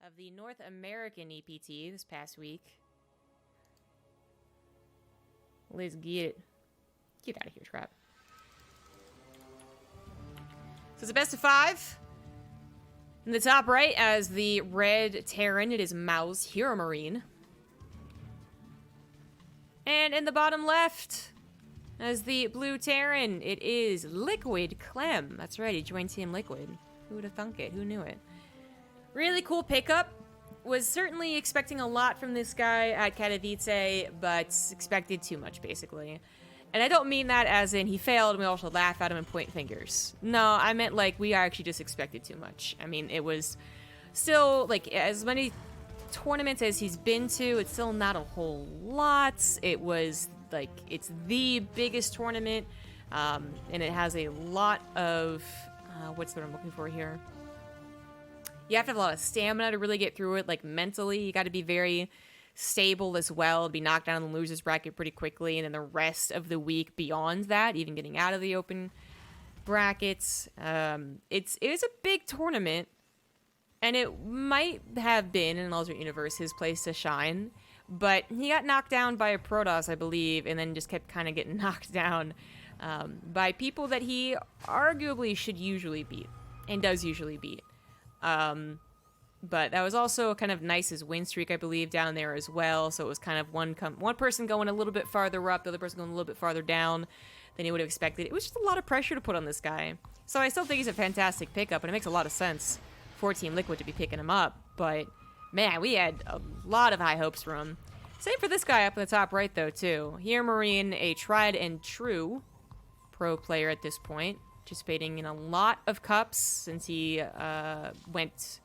of the North American EPT this past week. Let's get it. Get out of here, crap. So it's a best of 5. In the top right, as the red Terran, it is Mao's HeRoMaRiNe. And in the bottom left, as the blue Terran, it is Liquid Clem. That's right, he joined Team Liquid. Who would have thunk it? Who knew it? Really cool pickup. Was certainly expecting a lot from this guy at Katowice, but expected too much, basically. And I don't mean that as in he failed and we all should laugh at him and point fingers. No, I meant like we actually just expected too much. I mean, it was still, like, as many tournaments as he's been to, it's still not a whole lot. It was, like, it's the biggest tournament, and it has a lot of, what's what I'm looking for here? You have to have a lot of stamina to really get through it, like, mentally. You got to be very stable as well, be knocked down in the losers bracket pretty quickly, and then the rest of the week beyond that, even getting out of the open brackets. It is a big tournament, and it might have been, in an alternate universe, his place to shine, but he got knocked down by a Protoss, I believe, and then just kept kind of getting knocked down by people that he arguably should usually beat, and does usually beat. But that was also kind of nice his win streak, I believe, down there as well. So it was kind of one person going a little bit farther up, the other person going a little bit farther down than he would have expected. It was just a lot of pressure to put on this guy. So I still think he's a fantastic pickup, and it makes a lot of sense for Team Liquid to be picking him up. But, man, we had a lot of high hopes for him. Same for this guy up in the top right, though, too. HeRoMaRiNe, a tried and true pro player at this point, participating in a lot of cups since he went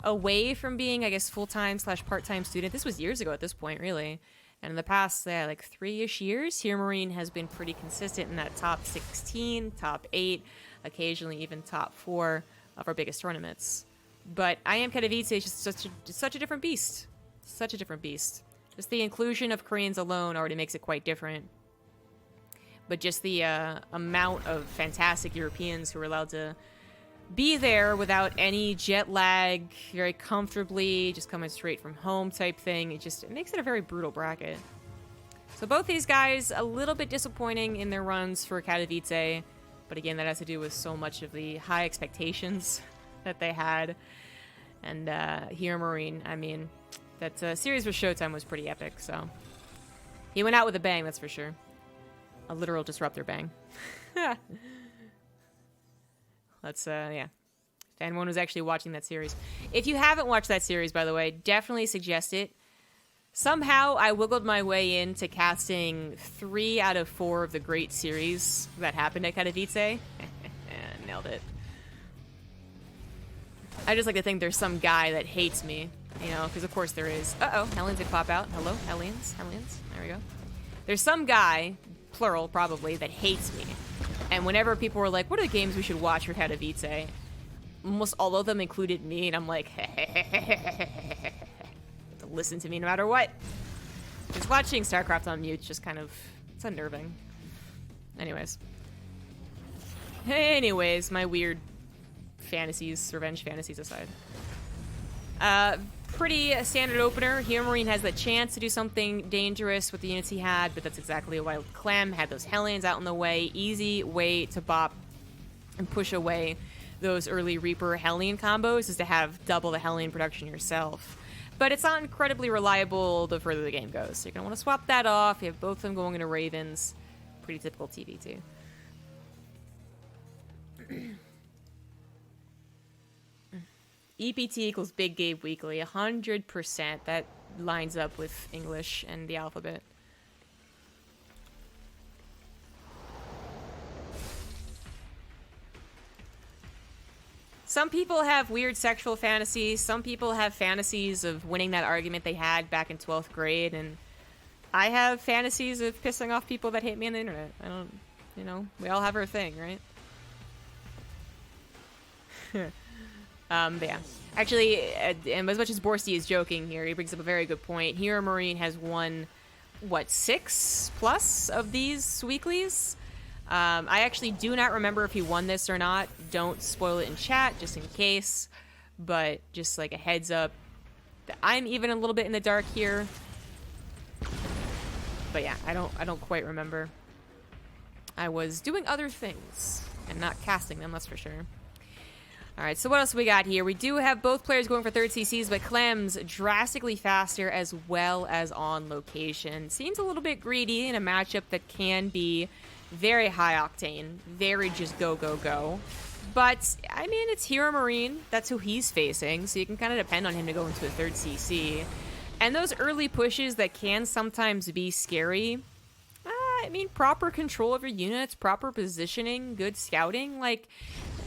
away from being, I guess, full-time / part-time student. This was years ago at this point, really. And in the past, like 3-ish years, HeRoMaRiNe has been pretty consistent in that top 16, top 8, occasionally even top 4 of our biggest tournaments. But I Am Katowice is just such a different beast. Such a different beast. Just the inclusion of Koreans alone already makes it quite different. But just the amount of fantastic Europeans who are allowed to be there without any jet lag, very comfortably, just coming straight from home type thing. It makes it a very brutal bracket. So both these guys, a little bit disappointing in their runs for Katowice, but again, that has to do with so much of the high expectations that they had. And HeRoMaRiNe, I mean, that series with Showtime was pretty epic, so he went out with a bang, that's for sure. A literal disruptor bang. Let's, yeah. If anyone was actually watching that series. If you haven't watched that series, by the way, definitely suggest it. Somehow, I wiggled my way into casting 3 out of 4 of the great series that happened at Katowice. Nailed it. I just like to think there's some guy that hates me, you know, because of course there is. Uh-oh, Hellions did pop out. Hello, Hellions. There we go. There's some guy, plural probably, that hates me. And whenever people were like, what are the games we should watch for Katowice? Almost all of them included me, and I'm like, listen to me no matter what. Just watching StarCraft on mute just kind of, it's unnerving. Anyways, my weird fantasies, revenge fantasies aside. Pretty standard opener. HeRoMaRiNe has the chance to do something dangerous with the units he had, but that's exactly why Clem had those Hellions out in the way. Easy way to bop and push away those early Reaper Hellion combos is to have double the Hellion production yourself. But it's not incredibly reliable the further the game goes. So you're going to want to swap that off. You have both of them going into Ravens. Pretty typical TVT. EPT equals Big Gabe Weekly, 100%. That lines up with English and the alphabet. Some people have weird sexual fantasies. Some people have fantasies of winning that argument they had back in 12th grade. And I have fantasies of pissing off people that hate me on the internet. I don't, you know, we all have our thing, right? But yeah. Actually, and as much as Borsty is joking here, he brings up a very good point. HeRoMaRiNe has won, what, 6+ of these weeklies? I actually do not remember if he won this or not. Don't spoil it in chat, just in case. but just like a heads up, I'm even a little bit in the dark here. But yeah, I don't quite remember. I was doing other things and not casting them, that's for sure. Alright, so what else we got here? We do have both players going for third CCs, but Clem's drastically faster as well as on location. Seems a little bit greedy in a matchup that can be very high octane, very just go, go, go. But, I mean, it's HeRoMaRiNe. That's who he's facing, so you can kind of depend on him to go into a third CC. And those early pushes that can sometimes be scary, I mean, proper control of your units, proper positioning, good scouting, like...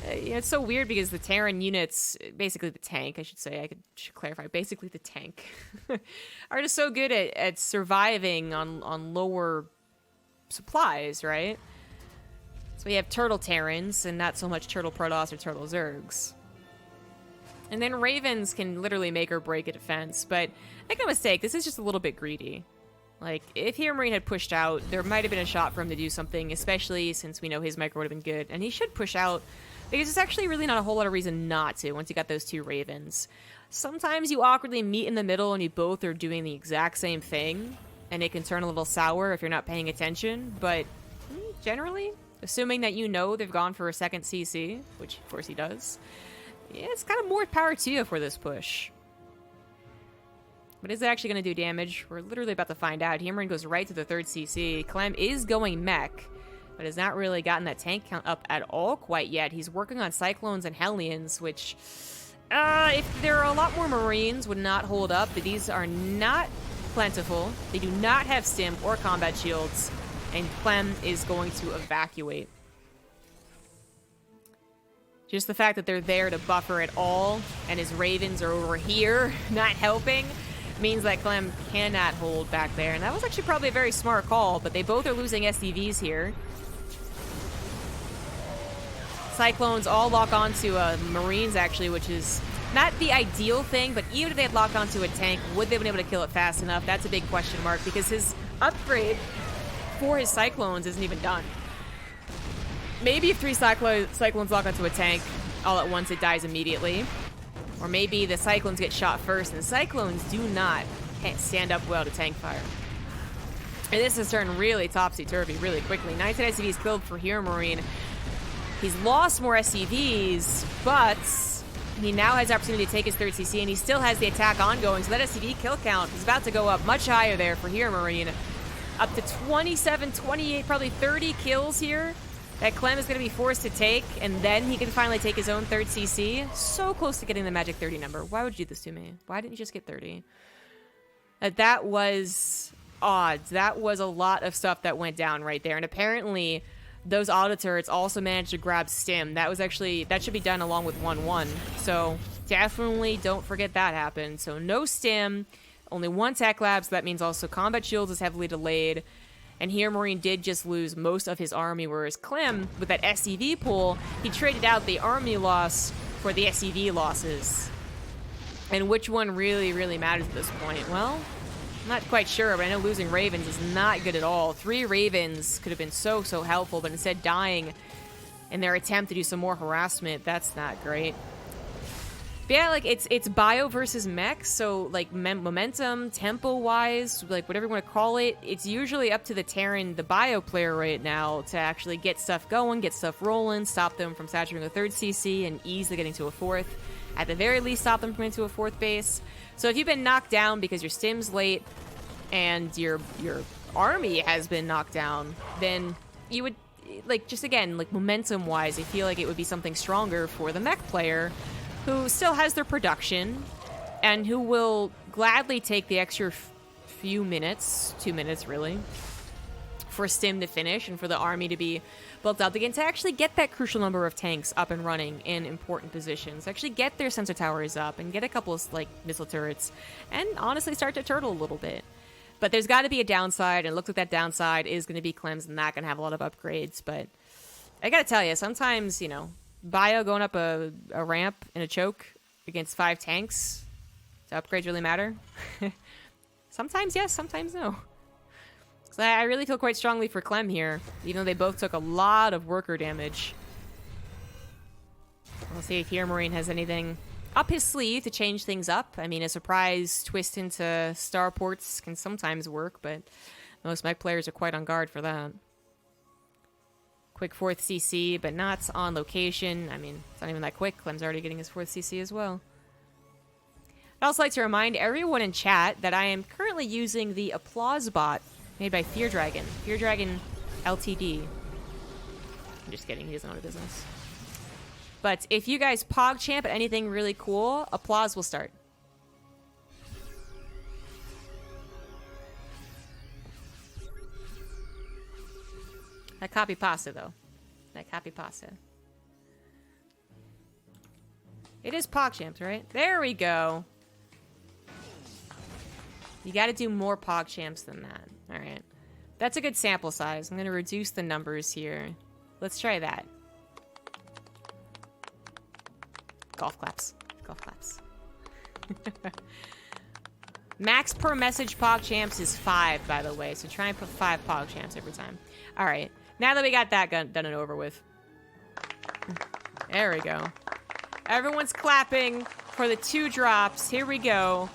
it's so weird because the Terran units, basically the tank, I should say, should clarify, basically the tank, are just so good at surviving on lower supplies, right? So we have Turtle Terrans and not so much Turtle Protoss or Turtle Zergs. And then Ravens can literally make or break a defense, but make no mistake, this is just a little bit greedy. Like, if HeRoMaRiNe had pushed out, there might have been a shot for him to do something, especially since we know his micro would have been good, and he should push out. Because there's actually really not a whole lot of reason not to once you got those two Ravens. Sometimes you awkwardly meet in the middle and you both are doing the exact same thing, and it can turn a little sour if you're not paying attention, but generally, assuming that you know they've gone for a second CC, which of course he does, yeah, it's kind of more power to you for this push. But is it actually going to do damage? We're literally about to find out. HeRoMaRiNe goes right to the third CC. Clem is going mech, but has not really gotten that tank count up at all quite yet. He's working on Cyclones and Hellions, which, if there are a lot more Marines, would not hold up. But these are not plentiful. They do not have stim or combat shields, and Clem is going to evacuate. Just the fact that they're there to buffer it all, and his Ravens are over here, not helping, means that Clem cannot hold back there. And that was actually probably a very smart call, but they both are losing SDVs here. Cyclones all lock onto Marines, actually, which is not the ideal thing, but even if they had locked onto a tank, would they have been able to kill it fast enough? That's a big question mark, because his upgrade for his Cyclones isn't even done. Maybe if 3 Cyclones lock onto a tank all at once, it dies immediately. Or maybe the Cyclones get shot first, and the Cyclones do not stand up well to tank fire. And this has turned really topsy-turvy really quickly. 19 SCVs killed for HeRoMaRiNe. He's lost more SCVs, but he now has the opportunity to take his third CC, and he still has the attack ongoing, so that SCV kill count is about to go up much higher there for HeRoMaRiNe. Up to 27, 28, probably 30 kills here that Clem is going to be forced to take, and then he can finally take his own third CC. So close to getting the magic 30 number. Why would you do this to me? Why didn't you just get 30? That was odds. That was a lot of stuff that went down right there, and apparently those auto turrets also managed to grab stim. That was actually, that should be done along with 1-1. So definitely don't forget that happened. So no stim, only 1 tech lab, so that means also combat shields is heavily delayed. And HeRoMaRiNe did just lose most of his army, whereas Clem, with that SCV pool, he traded out the army loss for the SCV losses. And which one really, really matters at this point? Well, I'm not quite sure, but I know losing Ravens is not good at all. 3 Ravens could have been so, so helpful, but instead dying in their attempt to do some more harassment, that's not great. But yeah, like, it's bio versus mech, so, like, momentum, tempo-wise, like, whatever you want to call it, it's usually up to the Terran, the bio player right now, to actually get stuff going, get stuff rolling, stop them from saturating a third CC, and easily getting to a fourth. At the very least, stop them from getting to a fourth base. So if you've been knocked down because your stim's late, and your army has been knocked down, then you would, like, just again, like, momentum-wise, I feel like it would be something stronger for the mech player, who still has their production, and who will gladly take the extra few minutes, 2 minutes really, for stim to finish and for the army to be built up again, to actually get that crucial number of tanks up and running in important positions, actually get their sensor towers up and get a couple of, like, missile turrets, and honestly start to turtle a little bit. But there's got to be a downside, and it looks like that downside is going to be Clem's not going to have a lot of upgrades, but I gotta tell you, sometimes, you know, bio going up a ramp in a choke against 5 tanks, do upgrades really matter? Sometimes yes, sometimes no. So I really feel quite strongly for Clem here, even though they both took a lot of worker damage. We'll see if HeRoMaRiNe has anything up his sleeve to change things up. I mean, a surprise twist into starports can sometimes work, but most mech players are quite on guard for that. Quick 4th CC, but not on location. I mean, it's not even that quick. Clem's already getting his 4th CC as well. I'd also like to remind everyone in chat that I am currently using the Applause bot made by Fear Dragon. Fear Dragon LTD. I'm just kidding, he doesn't know the business. But if you guys PogChamp at anything really cool, Applause will start. That copy pasta, though. That copy pasta. It is PogChamps, right? There we go. You gotta do more PogChamps than that. Alright. That's a good sample size. I'm gonna reduce the numbers here. Let's try that. Golf claps. Golf claps. Max per message PogChamps is 5, by the way. So try and put 5 PogChamps every time. Alright. Now that we got that done and over with. There we go. Everyone's clapping for the 2 drops. Here we go.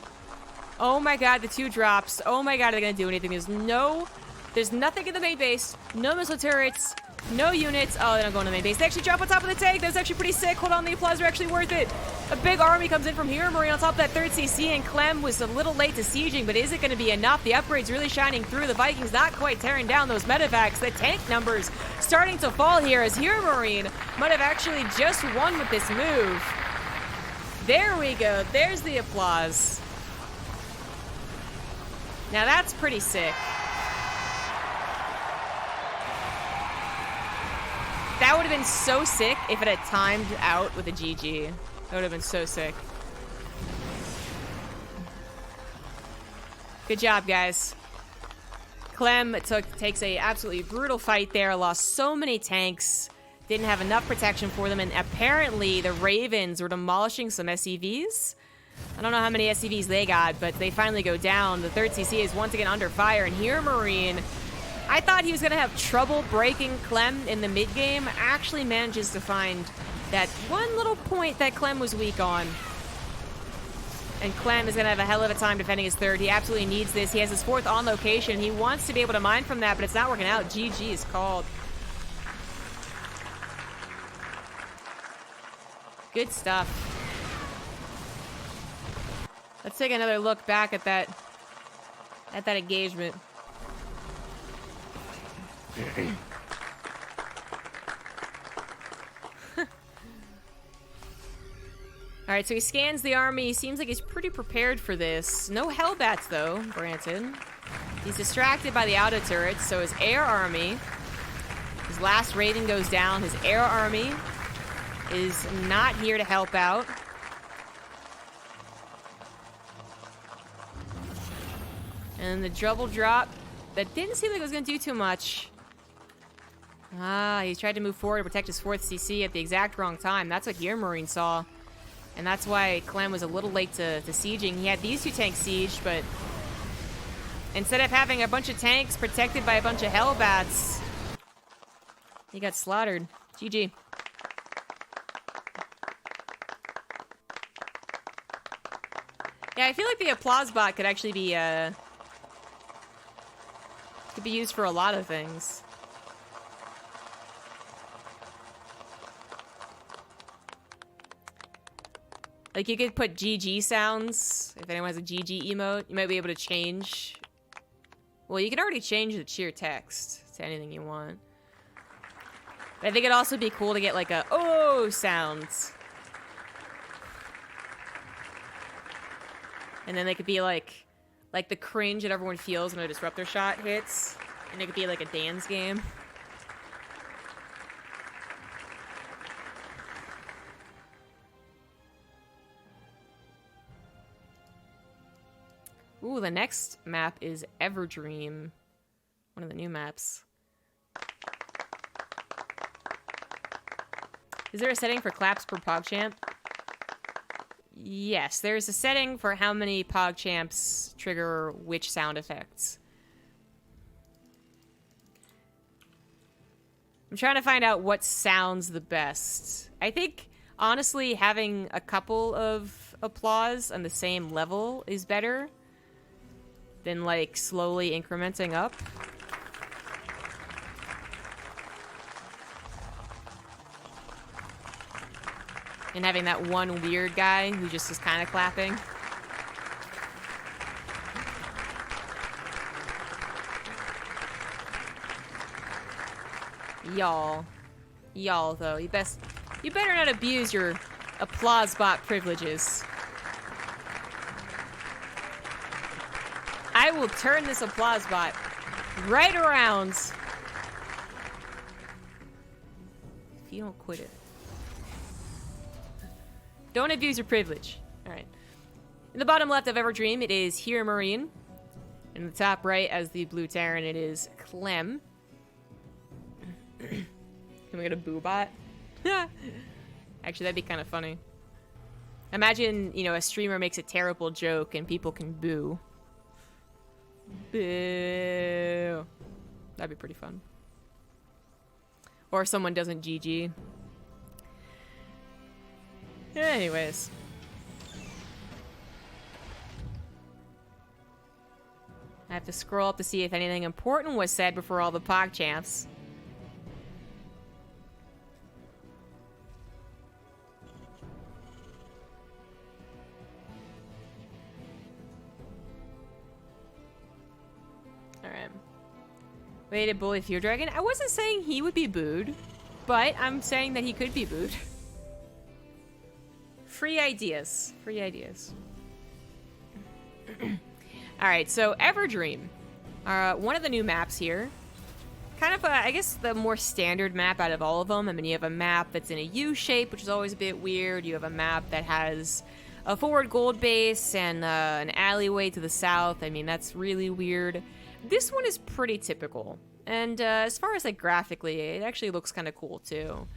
Oh my god, the 2 drops. Oh my god, are they gonna do anything? There's nothing in the main base. No missile turrets. No units. Oh, they're not going to the main base. They actually drop on top of the tank. That was actually pretty sick. Hold on, the applause are actually worth it. A big army comes in from HeRoMaRiNe on top of that 3rd CC, and Clem was a little late to sieging, but is it going to be enough? The upgrade's really shining through. The Vikings not quite tearing down those medevacs. The tank numbers starting to fall here as HeRoMaRiNe might have actually just won with this move. There we go. There's the applause. Now that's pretty sick. That would have been so sick if it had timed out with a GG. That would have been so sick. Good job, guys. Clem takes a absolutely brutal fight there. Lost so many tanks. Didn't have enough protection for them. And apparently the Ravens were demolishing some SCVs. I don't know how many SCVs they got, but they finally go down. The 3rd CC is once again under fire. And HeRoMaRiNe, I thought he was going to have trouble breaking Clem in the mid-game. Actually manages to find that one little point that Clem was weak on. And Clem is going to have a hell of a time defending his 3rd. He absolutely needs this. He has his 4th on location. He wants to be able to mine from that, but it's not working out. GG is called. Good stuff. Let's take another look back at that engagement. Alright, so he scans the army. He seems like he's pretty prepared for this. No Hellbats, though, granted. He's distracted by the auto turrets, so his air army... His last Raven goes down. His air army is not here to help out. And the double drop, that didn't seem like it was going to do too much. He tried to move forward to protect his 4th CC at the exact wrong time. That's what HeRoMaRiNe saw. And that's why Clem was a little late to sieging. He had these 2 tanks sieged, but instead of having a bunch of tanks protected by a bunch of Hellbats, he got slaughtered. GG. Yeah, I feel like the applause bot could actually be, could be used for a lot of things. Like, you could put GG sounds. If anyone has a GG emote, you might be able to change. Well, you can already change the cheer text to anything you want. But I think it'd also be cool to get, like, a oh sounds. And then they could be, like the cringe that everyone feels when a disruptor shot hits. And it could be, like, a dance game. Ooh, the next map is Everdream. One of the new maps. Is there a setting for claps per PogChamp? Yes, there's a setting for how many PogChamps trigger which sound effects. I'm trying to find out what sounds the best. I think Honestly, having a couple of applause on the same level is better than, like, slowly incrementing up. And having that one weird guy who just is kind of clapping. Y'all, though, you better not abuse your applause bot privileges. I will turn this applause bot right around if you don't quit it. Don't abuse your privilege. Alright. In the bottom left of EverDream, it is HeRoMaRiNe. In the top right, as the blue Terran, it is Clem. Can we get a boo bot? Actually, that'd be kind of funny. Imagine, you know, a streamer makes a terrible joke and people can boo. Boo. That'd be pretty fun. Or someone doesn't GG. Anyways. I have to scroll up to see if anything important was said before all the PogChamps. Alright. Way to bully Fear Dragon. I wasn't saying he would be booed, but I'm saying that he could be booed. Free ideas. Free ideas. Alright, so EverDream. One of the new maps here. Kind of, I guess, the more standard map out of all of them. I mean, you have a map that's in a U shape, which is always a bit weird. You have a map that has a forward gold base and an alleyway to the south. I mean, that's really weird. This one is pretty typical. And as far as, like, graphically, it actually looks kind of cool, too.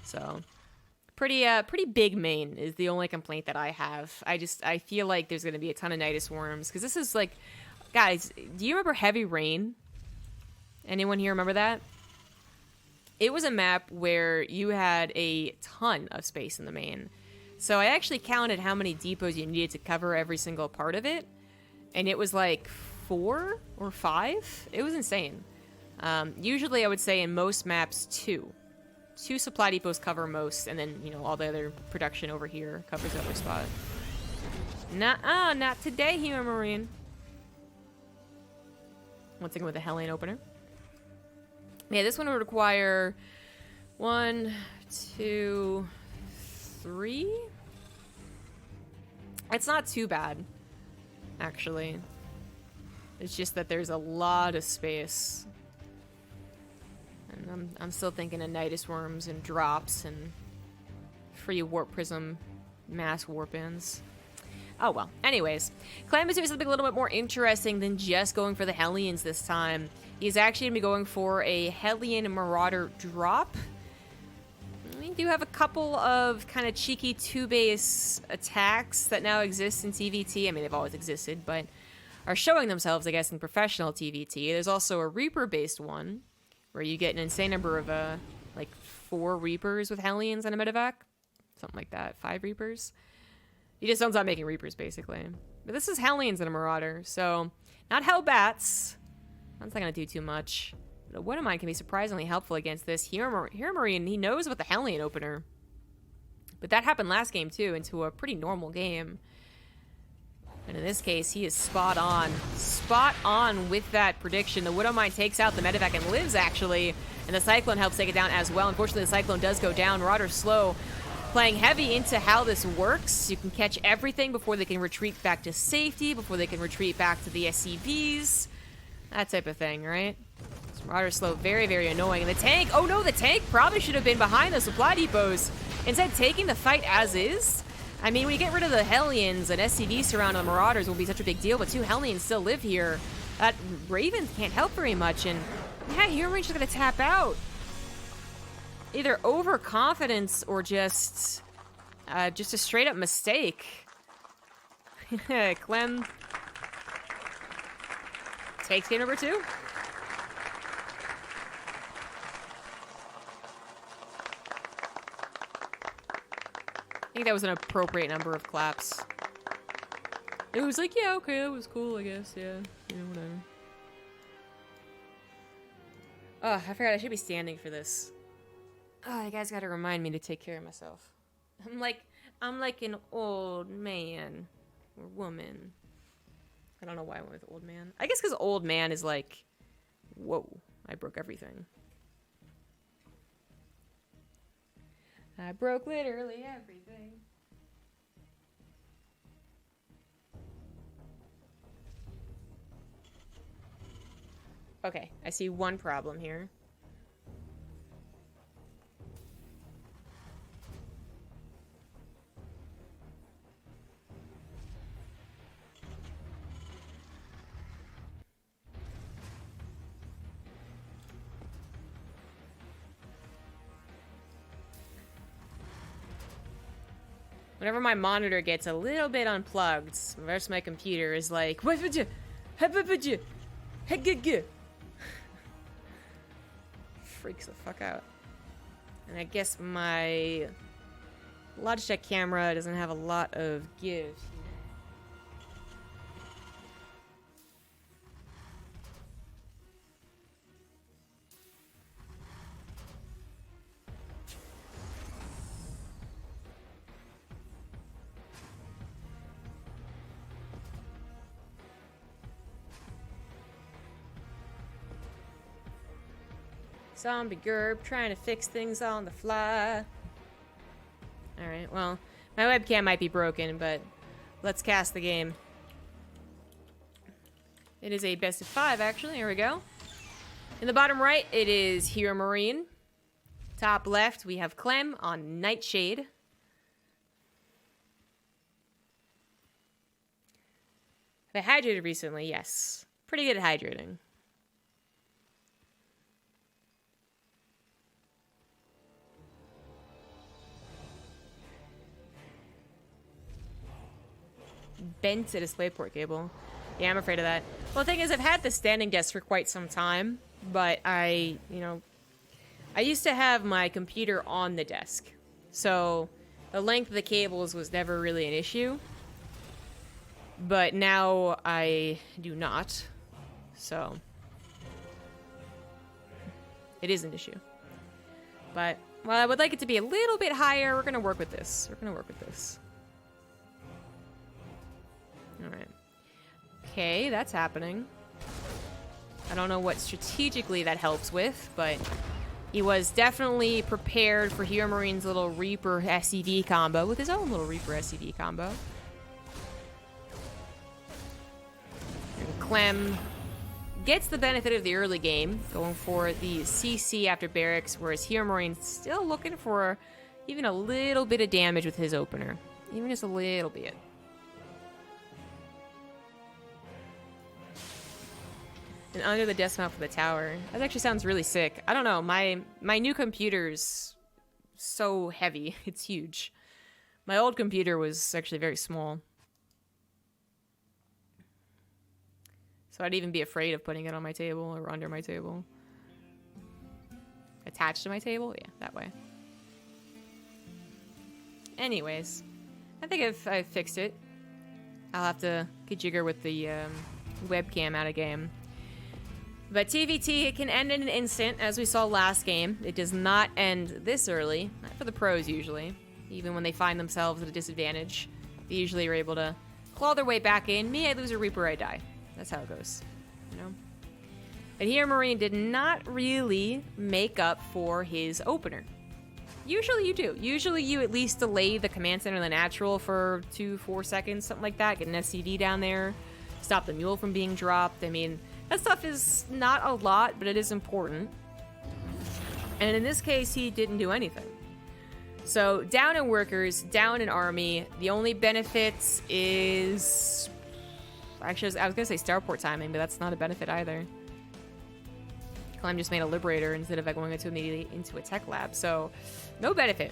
So... Pretty big main is the only complaint that I have. I feel like there's going to be a ton of Nidus Worms. Because this is like... Guys, do you remember HeRoMaRiNe? Anyone here remember that? It was a map where you had a ton of space in the main. So I actually counted how many depots you needed to cover every single part of it. And it was like 4 or 5. It was insane. Usually I would say in most maps 2. 2 supply depots cover most, and then, you know, all the other production over here covers every spot. Nuh-uh, not today, HeRoMaRiNe. Once again with a Hellion opener. Yeah, this one would require 1, 2, 3. It's not too bad, actually. It's just that there's a lot of space. And I'm still thinking of Nidus Worms and drops and free warp prism mass warp-ins. Oh well. Anyways, Clem is doing something a little bit more interesting than just going for the Hellions this time. He's actually going to be going for a Hellion Marauder drop. We do have a couple of kind of cheeky 2-base attacks that now exist in TVT. I mean, they've always existed, but are showing themselves, I guess, in professional TVT. There's also a Reaper-based one, where you get an insane number of, like, 4 Reapers with Hellions and a medevac. Something like that. 5 Reapers. You just don't stop making Reapers, basically. But this is Hellions and a Marauder, so not Hellbats. That's not going to do too much. But one of mine can be surprisingly helpful against this. HeRoMaRiNe, he knows about the Hellion opener. But that happened last game, too, into a pretty normal game. And in this case, he is spot on. Spot on with that prediction. The Widowmine takes out the medevac and lives, actually. And the Cyclone helps take it down as well. Unfortunately, the Cyclone does go down. Marauder's slow. Playing heavy into how this works. You can catch everything before they can retreat back to safety, before they can retreat back to the SCVs. That type of thing, right? So Marauder's slow, very, very annoying. And the tank, oh no, the tank probably should have been behind the supply depots. Instead, taking the fight as is. I mean, when you get rid of the Hellions, an SCV surround on the Marauders won't be such a big deal, but 2 Hellions still live here. That Raven can't help very much, and yeah, HeRoMaRiNe's just gonna tap out. Either overconfidence or just a straight up mistake. Clem takes game number 2. think that was an appropriate number of claps. It was like, yeah, okay, that was cool, I guess, yeah. You know, whatever. Oh, I forgot I should be standing for this. Oh, you guys gotta remind me to take care of myself. I'm like an old man. Or woman. I don't know why I went with old man. I guess because old man is like, whoa, I broke everything. I broke literally everything. Okay, I see one problem here. Whenever my monitor gets a little bit unplugged, the rest of my computer is like, what would you? Freaks the fuck out. And I guess my Logitech camera doesn't have a lot of give. ZombieGrub trying to fix things on the fly. Alright, well, my webcam might be broken, but let's cast the game. It is a best of 5, actually. Here we go. In the bottom right, it is HeRoMaRiNe. Top left, we have Clem on Nightshade. Have I hydrated recently? Yes. Pretty good at hydrating. Bent a DisplayPort cable. Yeah, I'm afraid of that. Well, the thing is, I've had the standing desk for quite some time, but I used to have my computer on the desk. So the length of the cables was never really an issue. But now I do not. So it is an issue. But, well, I would like it to be a little bit higher. We're going to work with this. We're going to work with this. Alright. Okay, that's happening. I don't know what strategically that helps with, but he was definitely prepared for HeRoMaRiNe's little Reaper SCV combo with his own little Reaper SCV combo. And Clem gets the benefit of the early game, going for the CC after barracks, whereas HeRoMaRiNe's still looking for even a little bit of damage with his opener. Even just a little bit. And under the desk mount for the tower. That actually sounds really sick. I don't know. My new computer's so heavy. It's huge. My old computer was actually very small. So I'd even be afraid of putting it on my table or under my table. Attached to my table? Yeah, that way. Anyways. I think I've fixed it. I'll have to jigger with the webcam out of game. But TVT, it can end in an instant, as we saw last game. It does not end this early. Not for the pros, usually. Even when they find themselves at a disadvantage, they usually are able to claw their way back in. Me, I lose a Reaper, I die. That's how it goes, you know? But HeRoMaRiNe did not really make up for his opener. Usually you do. Usually you at least delay the command center of the natural for 2-4 seconds, something like that. Get an SCV down there. Stop the mule from being dropped. I mean, that stuff is not a lot, but it is important. And in this case, he didn't do anything. So, down in workers, down in army, the only benefits is... Actually, I was going to say starport timing, but that's not a benefit either. Clem just made a liberator instead of going immediately into a tech lab, so no benefit.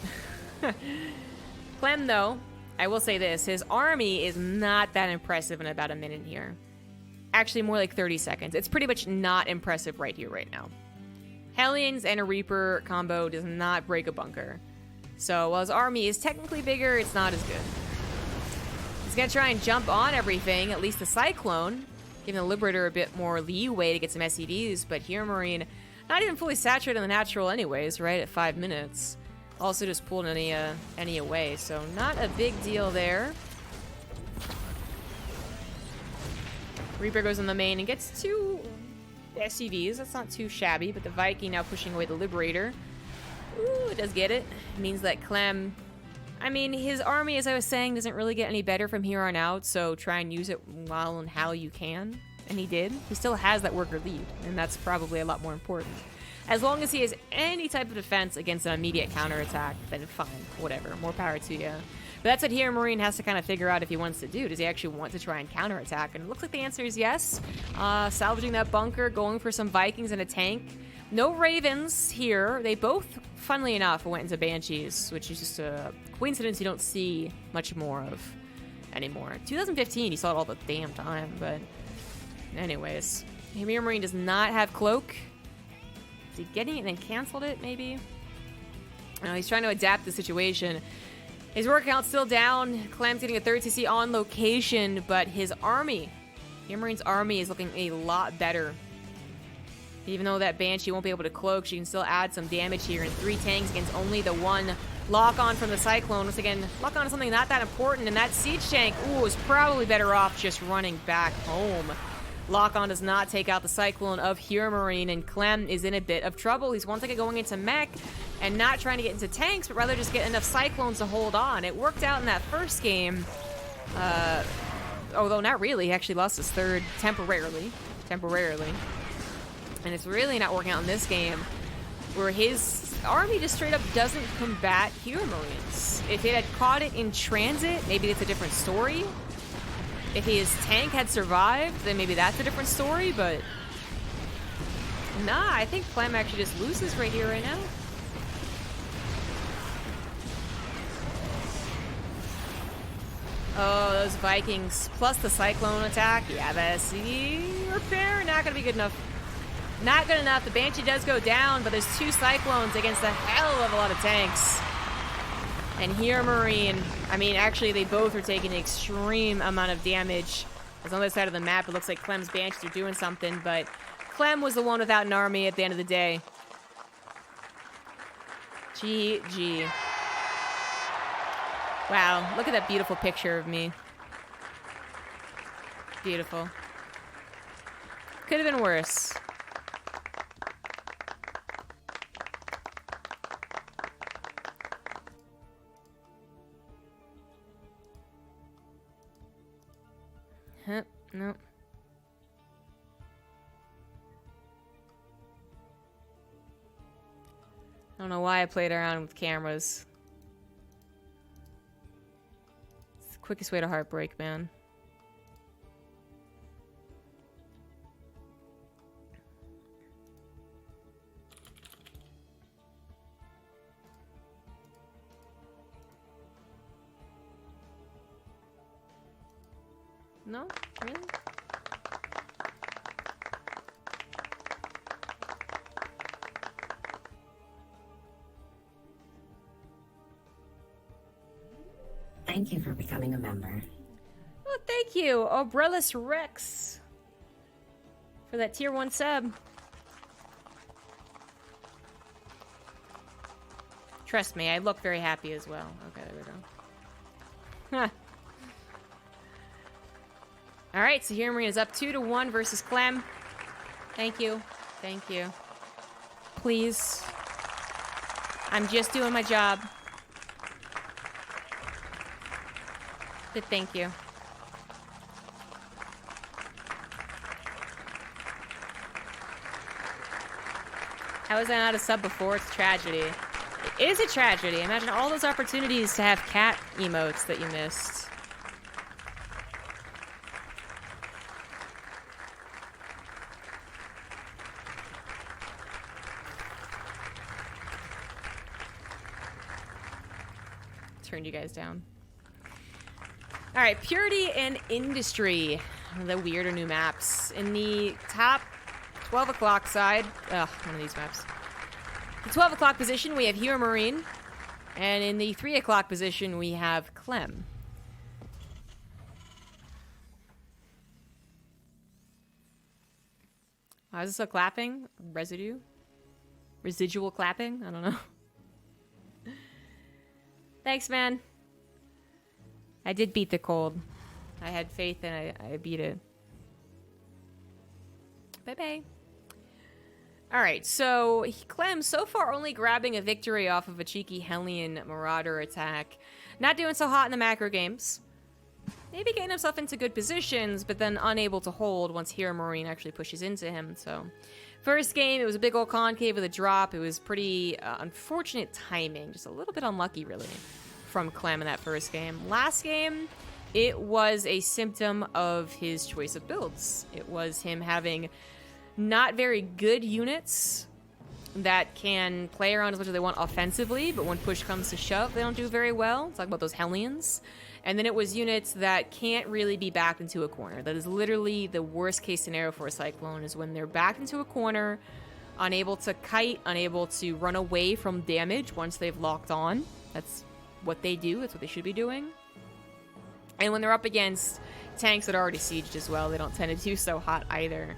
Clem, though, I will say this, his army is not that impressive in about a minute here. Actually, more like 30 seconds. It's pretty much not impressive right here, right now. Hellions and a Reaper combo does not break a bunker. So while his army is technically bigger, it's not as good. He's gonna try and jump on everything, at least the Cyclone, giving the Liberator a bit more leeway to get some SCVs, but HeRoMaRiNe not even fully saturated in the natural anyways, right, at 5 minutes. Also just pulled any away, so not a big deal there. Reaper goes in the main and gets 2 SCVs. That's not too shabby, but the Viking now pushing away the Liberator. Ooh, it does get it. It means that Clem... I mean, his army, as I was saying, doesn't really get any better from here on out, so try and use it while and how you can. And he did. He still has that worker lead, and that's probably a lot more important. As long as he has any type of defense against an immediate counterattack, then fine, whatever, more power to you. But that's what HeRoMaRiNe has to kind of figure out if he wants to do. Does he actually want to try and counterattack? And it looks like the answer is yes. Salvaging that bunker, going for some Vikings and a tank. No Ravens here. They both, funnily enough, went into Banshees, which is just a coincidence you don't see much more of anymore. 2015, you saw it all the damn time, but anyways. HeRoMaRiNe does not have Cloak. Is he getting it and then canceled it, maybe? No, he's trying to adapt the situation. His workout's still down. Clem's getting a 3rd CC on location, but his army, HeRoMaRiNe's army, is looking a lot better. Even though that Banshee won't be able to cloak, she can still add some damage here. And 3 tanks against only the 1 lock-on from the Cyclone. Once again, lock-on is something not that important, and that Siege tank, ooh, is probably better off just running back home. Lock-on does not take out the Cyclone of HeRoMaRiNe, and Clem is in a bit of trouble. He's once again going into mech and not trying to get into tanks, but rather just get enough Cyclones to hold on. It worked out in that first game, although not really. He actually lost his 3rd temporarily. And it's really not working out in this game, where his army just straight up doesn't combat HeRoMaRiNe's. If it had caught it in transit, maybe it's a different story. If his tank had survived, then maybe that's a different story, but... Nah, I think Clem actually just loses right here, right now. Oh, those Vikings, plus the Cyclone attack. Yeah, the SCV repair, not gonna be good enough. Not good enough. The Banshee does go down, but there's 2 Cyclones against a hell of a lot of tanks. And HeRoMaRiNe, I mean, actually, they both are taking an extreme amount of damage. On the other side of the map, it looks like Clem's Banshees are doing something, but Clem was the one without an army at the end of the day. GG. Wow, look at that beautiful picture of me. Beautiful. Could have been worse. Huh, no. I don't know why I played around with cameras. It's the quickest way to heartbreak, man. No? Really? Thank you for becoming a member. Oh, thank you, Obrellis Rex, for that tier 1 sub. Trust me, I look very happy as well. Okay, there we go. Huh. Alright, so HeRoMaRiNe is up 2-1 versus Clem. Thank you. Thank you. Please. I'm just doing my job. But thank you. How was I not a sub before? It's a tragedy. It is a tragedy. Imagine all those opportunities to have cat emotes that you missed. Turned you guys down. All right, Purity and Industry, one of the weirder new maps. In the top 12 o'clock side, one of these maps. The 12 o'clock position, we have HeRoMaRiNe. And in the 3 o'clock position, we have Clem. Is this a clapping? Residue? Residual clapping? I don't know. Thanks, man. I did beat the cold. I had faith and I beat it. Bye-bye. Alright, so Clem so far only grabbing a victory off of a cheeky Hellion Marauder attack. Not doing so hot in the macro games. Maybe getting himself into good positions, but then unable to hold once HeRoMaRiNe actually pushes into him. So, first game, it was a big old concave with a drop. It was pretty unfortunate timing. Just a little bit unlucky, really, from Clem in that first game. Last game, it was a symptom of his choice of builds. It was him having not very good units that can play around as much as they want offensively, but when push comes to shove, they don't do very well. Talk about those Hellions. And then it was units that can't really be backed into a corner. That is literally the worst case scenario for a Cyclone, is when they're backed into a corner, unable to kite, unable to run away from damage once they've locked on. That's what they do. That's what they should be doing. And when they're up against tanks that are already sieged as well, they don't tend to do so hot either.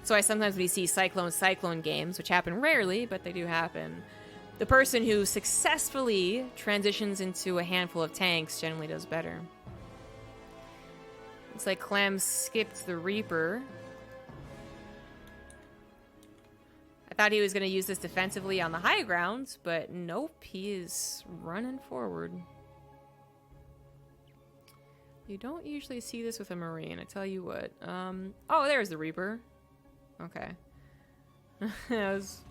So sometimes we see Cyclone games, which happen rarely, but they do happen. The person who successfully transitions into a handful of tanks generally does better. Looks like Clem skipped the Reaper. I thought he was going to use this defensively on the high ground, but nope, he is running forward. You don't usually see this with a Marine, I tell you what. Oh, there's the Reaper. Okay. That was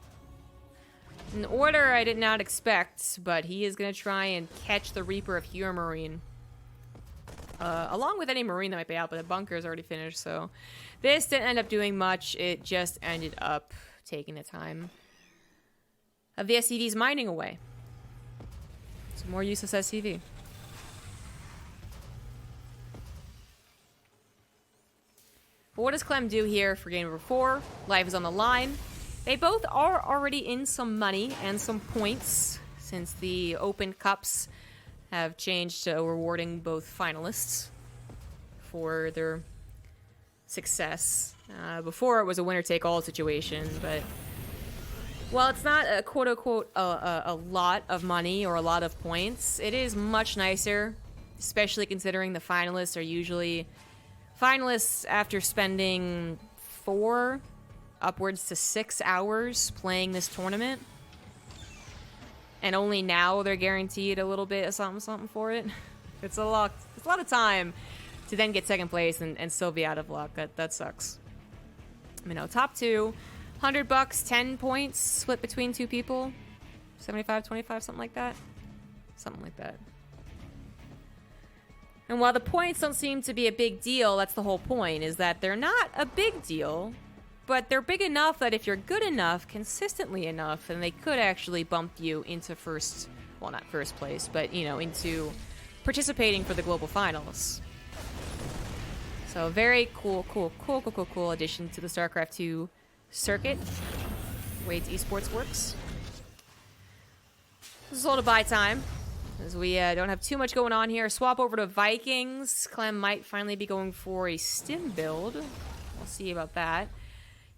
an order I did not expect, but he is going to try and catch the Reaper of HeRoMaRiNe. Along with any Marine that might be out, but the bunker is already finished, so this didn't end up doing much. It just ended up taking the time of the SCV's mining away. Some more useless SCV. But what does Clem do here for game number 4? Life is on the line. They both are already in some money and some points, since the Open Cups have changed to rewarding both finalists for their success. Before it was a winner-take-all situation, but while it's not a quote-unquote a lot of money or a lot of points, it is much nicer, especially considering the finalists are usually finalists after spending 4 upwards to 6 hours playing this tournament, and only now they're guaranteed a little bit of something for it. It's a lot of time to then get second place and still be out of luck. That sucks. You know, top 2, $100, 10 points split between 2 people, 75-25, something like that. And while the points don't seem to be a big deal, that's the whole point, is that they're not a big deal, but they're big enough that if you're good enough, consistently enough, then they could actually bump you into first, well, not first place, but, you know, into participating for the global finals. So very cool addition to the StarCraft 2 circuit, the way its esports works. This is all to buy time, as we don't have too much going on here. Swap over to Vikings. Clem might finally be going for a stim build. We'll see about that.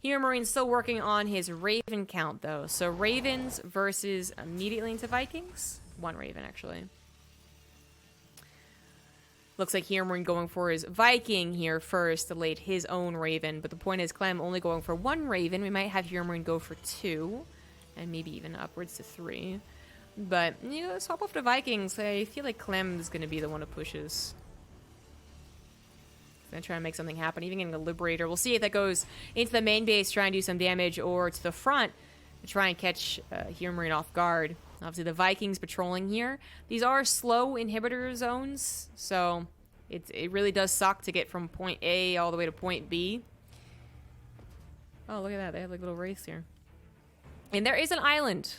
HeRoMaRiNe's still working on his Raven count, though. So Ravens versus immediately into Vikings. 1 Raven, actually. Looks like HeRoMaRiNe going for his Viking here first to late his own Raven. But the point is, Clem only going for 1 Raven. We might have HeRoMaRiNe go for 2. And maybe even upwards to 3. But, you know, swap off to Vikings. I feel like Clem is going to be the one who pushes. Gonna try and make something happen, even getting a Liberator. We'll see if that goes into the main base, try and do some damage, or to the front to try and catch HeRoMaRiNe off guard. Obviously, the Vikings patrolling here. These are slow inhibitor zones, so it really does suck to get from point A all the way to point B. Oh, look at that. They have like a little race here. And there is an island.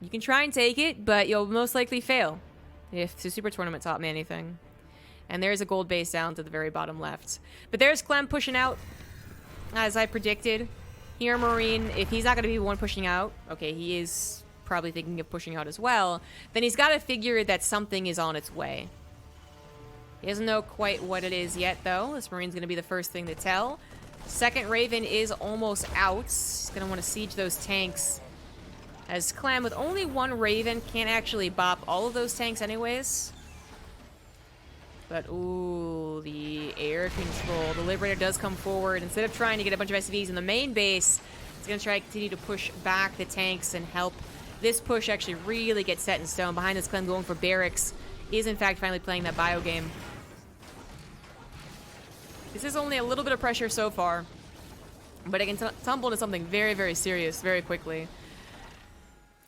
You can try and take it, but you'll most likely fail if the Super Tournament taught me anything. And there's a gold base down to the very bottom left. But there's Clem pushing out, as I predicted. HeRoMaRiNe, if he's not going to be the one pushing out, okay, he is probably thinking of pushing out as well, then he's got to figure that something is on its way. He doesn't know quite what it is yet, though. This Marine's going to be the first thing to tell. Second Raven is almost out. He's going to want to siege those tanks. As Clem, with only one Raven, can't actually bop all of those tanks anyways. But, ooh, the air control. The Liberator does come forward. Instead of trying to get a bunch of SCVs in the main base, it's going to try to continue to push back the tanks and help this push actually really get set in stone. Behind this, Clem going for barracks is, in fact, finally playing that bio game. This is only a little bit of pressure so far, but it can tumble into something very, very serious very quickly.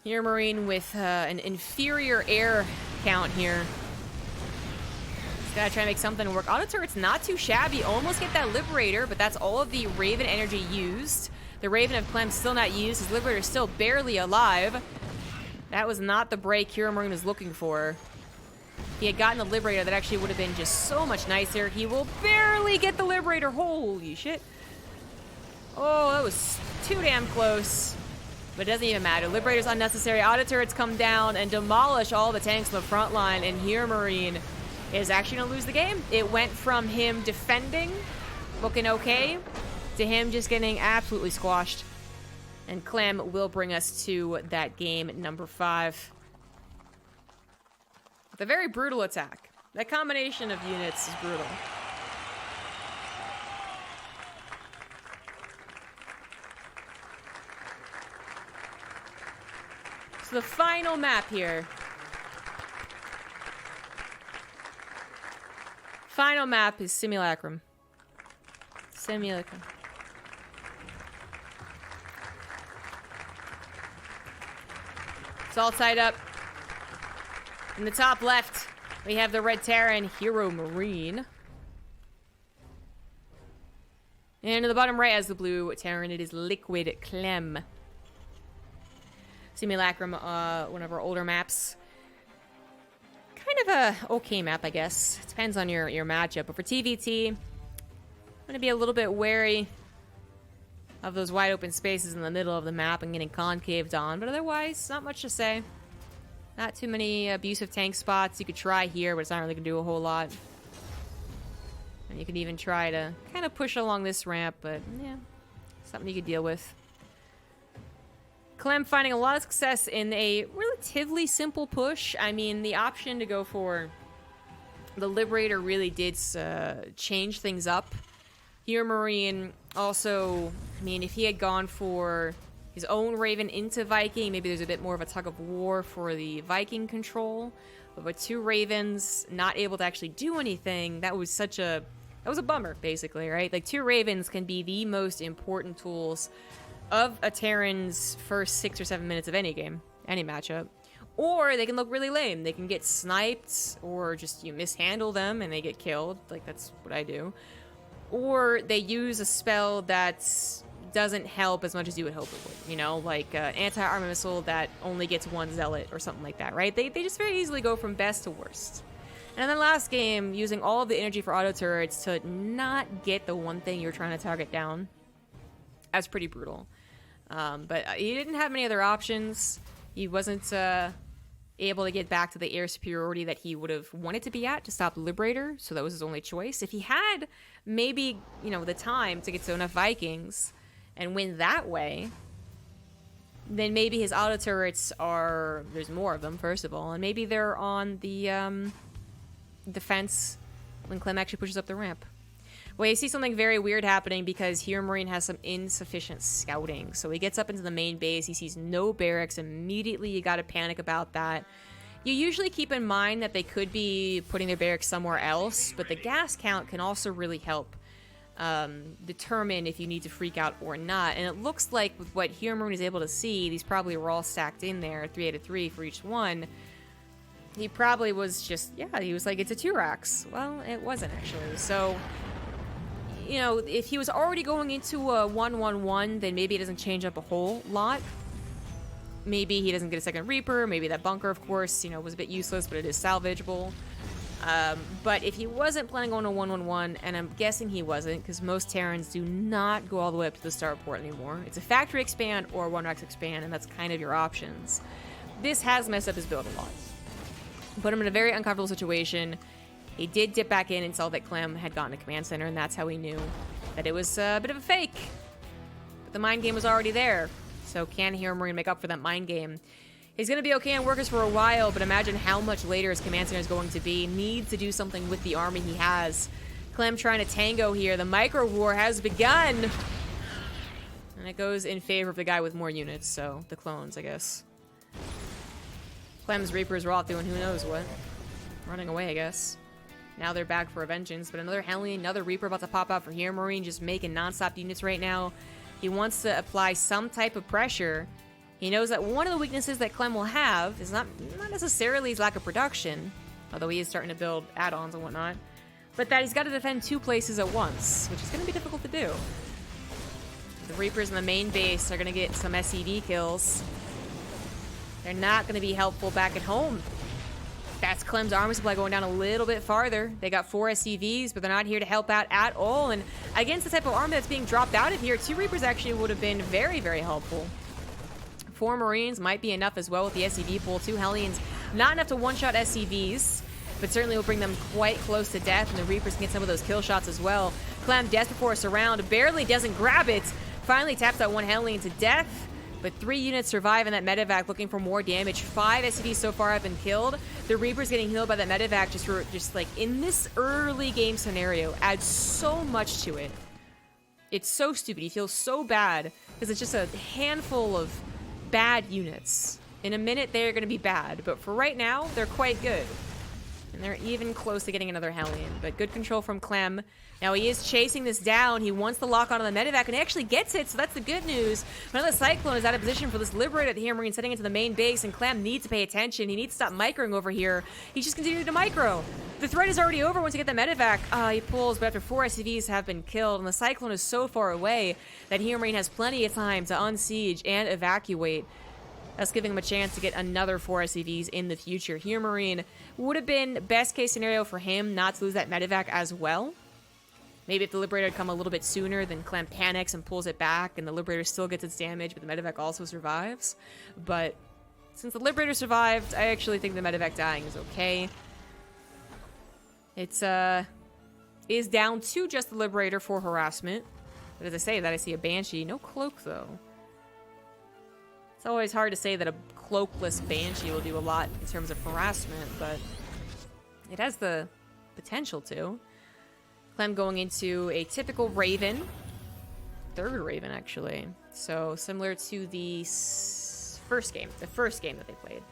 HeRoMaRiNe with an inferior air count here. He's got to try to make something work. Auto turret's not too shabby. Almost get that Liberator, but that's all of the Raven energy used. The Raven of Clem still not used. His Liberator is still barely alive. That was not the break HeRoMaRiNe was looking for. If he had gotten the Liberator, that actually would have been just so much nicer. He will barely get the Liberator. Holy shit. Oh, that was too damn close. But it doesn't even matter. Liberator's unnecessary. Auto turrets come down and demolish all the tanks on the front line, and HeRoMaRiNe is actually going to lose the game. It went from him defending, looking okay, to him just getting absolutely squashed. And Clem will bring us to that game number 5. With a very brutal attack. That combination of units is brutal. So the final map here. Final map is Simulacrum. Simulacrum. It's all tied up. In the top left, we have the red Terran, HeRoMaRiNe. And in the bottom right has the blue Terran. It is Liquid Clem. Simulacrum, one of our older maps. Kind of a okay map, I guess. It depends on your matchup. But for TVT, I'm going to be a little bit wary of those wide open spaces in the middle of the map and getting concaved on. But otherwise, not much to say. Not too many abusive tank spots. You could try here, but it's not really going to do a whole lot. And you could even try to kind of push along this ramp, but yeah, something you could deal with. Clem finding a lot of success in a relatively simple push. I mean, the option to go for the Liberator really did change things up. HeRoMaRiNe also, I mean, if he had gone for his own Raven into Viking, maybe there's a bit more of a tug of war for the Viking control. But with 2 Ravens not able to actually do anything, that was a bummer, basically, right? Like, 2 Ravens can be the most important tools of a Terran's first 6 or 7 minutes of any game, any matchup. Or they can look really lame. They can get sniped, or just you mishandle them and they get killed. Like, that's what I do. Or they use a spell that doesn't help as much as you would hope it would. You know, like an anti-armor missile that only gets 1 zealot or something like that, right? They just very easily go from best to worst. And then last game, using all of the energy for auto turrets to not get the one thing you're trying to target down. That's pretty brutal. But he didn't have many other options. He wasn't able to get back to the air superiority that he would have wanted to be at to stop the Liberator, so that was his only choice. If he had maybe, you know, the time to get to enough Vikings and win that way, then maybe his auto turrets are, there's more of them, first of all, and maybe they're on the defense when Clem actually pushes up the ramp. Well, you see something very weird happening because HeRoMaRiNe has some insufficient scouting. So he gets up into the main base, he sees no barracks, immediately you gotta panic about that. You usually keep in mind that they could be putting their barracks somewhere else, but the gas count can also really help determine if you need to freak out or not. And it looks like with what HeRoMaRiNe is able to see, these probably were all stacked in there, 3 out of 3 for each one. He probably was just, yeah, he was like, it's a 2-racks. Well, it wasn't actually. So, you know, if he was already going into a 1-1-1, then maybe it doesn't change up a whole lot. Maybe he doesn't get a second Reaper. Maybe that bunker, of course, you know, was a bit useless, but it is salvageable. But if he wasn't planning on a 1-1-1, and I'm guessing he wasn't, because most Terrans do not go all the way up to the starport anymore. It's a factory expand or 1-racks expand, and that's kind of your options. this has messed up his build a lot. Put him in a very uncomfortable situation. He did dip back in and saw that Clem had gotten a command center, and that's how he knew that it was a bit of a fake. But the mind game was already there. So can HeRoMaRiNe make up for that mind game? He's going to be okay on workers for a while, but imagine how much later his command center is going to be. Needs to do something with the army he has. Clem trying to tango here. The micro war has begun. And it goes in favor of the guy with more units, so the clones, I guess. Clem's Reapers are off doing who knows what. Running away, I guess. Now they're back for a vengeance, but another Hellion, another Reaper about to pop out for HeRoMaRiNe, just making non-stop units right now. He wants to apply some type of pressure. He knows that one of the weaknesses that Clem will have is not necessarily his lack of production, although he is starting to build add-ons and whatnot, but that he's got to defend 2 places at once, which is going to be difficult to do. The Reapers in the main base are going to get some SCV kills. They're not going to be helpful back at home. That's Clem's army supply going down a little bit farther. They got 4 SCVs, but they're not here to help out at all. And against the type of army that's being dropped out of here, 2 Reapers actually would have been very, very helpful. 4 Marines might be enough as well with the SCV pool. 2 Hellions, not enough to one-shot SCVs, but certainly will bring them quite close to death, and the Reapers can get some of those kill shots as well. Clem, desperate for a surround, barely doesn't grab it. Finally taps that 1 Hellion to death. But 3 units survive in that medevac, looking for more damage. 5 SCVs so far have been killed. The Reaper's getting healed by that medevac just like in this early game scenario adds so much to it. It's so stupid. You feel so bad because it's just a handful of bad units. In a minute, they're going to be bad, but for right now, they're quite good. And they're even close to getting another Hellion, but good control from Clem. Now he is chasing this down. He wants the lock on the medevac, and he actually gets it, so that's the good news. But now the Cyclone is out of position for this Liberator that HeRoMaRiNe setting into the main base, and Clem needs to pay attention. He needs to stop microing over here. He's just continuing to micro. The threat is already over once you get the medevac. He pulls, but after 4 SCVs have been killed, and the Cyclone is so far away that HeRoMaRiNe has plenty of time to unsiege and evacuate. That's giving him a chance to get another 4 SCVs in the future. HeRoMaRiNe would have been best case scenario for him not to lose that medevac as well. Maybe if the Liberator had come a little bit sooner, then Clem panics and pulls it back, and the Liberator still gets its damage, but the medevac also survives. But since the Liberator survived, I actually think the medevac dying is okay. It's is down to just the Liberator for harassment. But as I say that, I see a Banshee. No cloak, though. It's always hard to say that a cloakless Banshee will do a lot in terms of harassment, but it has the potential to. Clem going into a typical Raven. 3rd Raven, actually. So, similar to the first game. The first game that they played.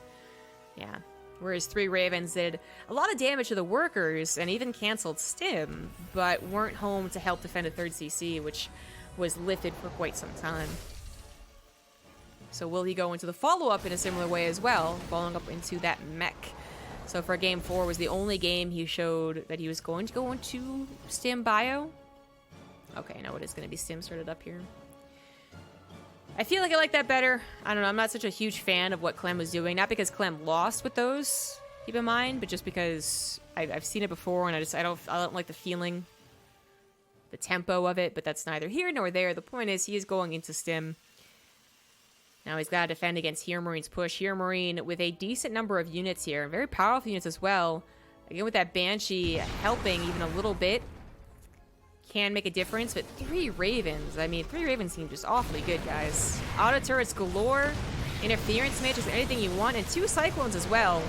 Yeah. Whereas 3 Ravens did a lot of damage to the workers and even canceled Stim, but weren't home to help defend a 3rd CC, which was lifted for quite some time. So will he go into the follow-up in a similar way as well, following up into that mech? So for Game 4 was the only game he showed that he was going to go into Stim Bio. Okay, now it is going to be Stim started up here. I feel like I like that better. I don't know, I'm not such a huge fan of what Clem was doing. Not because Clem lost with those, keep in mind, but just because I've seen it before and I don't like the feeling, the tempo of it, but that's neither here nor there. The point is he is going into Stim. Now he's got to defend against HeRoMaRiNe's push. HeRoMaRiNe with a decent number of units here. Very powerful units as well. Again, with that Banshee helping even a little bit. Can make a difference, but 3 Ravens. I mean, 3 Ravens seem just awfully good, guys. Auto turrets galore. Interference mages, anything you want. And 2 Cyclones as well.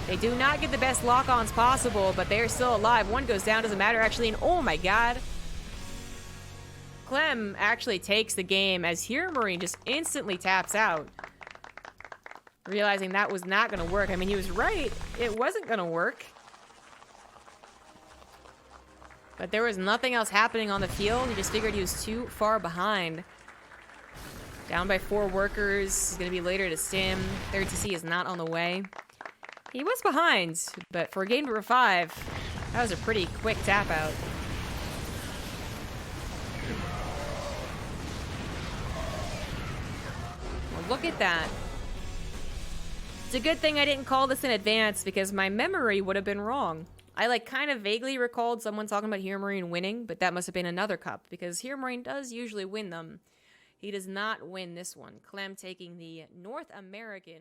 They do not get the best lock-ons possible, but they're still alive. 1 goes down, doesn't matter actually. And oh my god. Clem actually takes the game as HeRoMaRiNe just instantly taps out. Realizing that was not going to work. I mean, he was right. It wasn't going to work. But there was nothing else happening on the field. He just figured he was too far behind. Down by 4 workers. He's going to be later to Stim. 3rd CC is not on the way. He was behind, but for game number 5, that was a pretty quick tap out. Look at that. It's a good thing I didn't call this in advance because my memory would have been wrong. I kind of vaguely recalled someone talking about HeRoMaRiNe winning, but that must have been another cup because HeRoMaRiNe does usually win them. He does not win this one. Clem taking the North American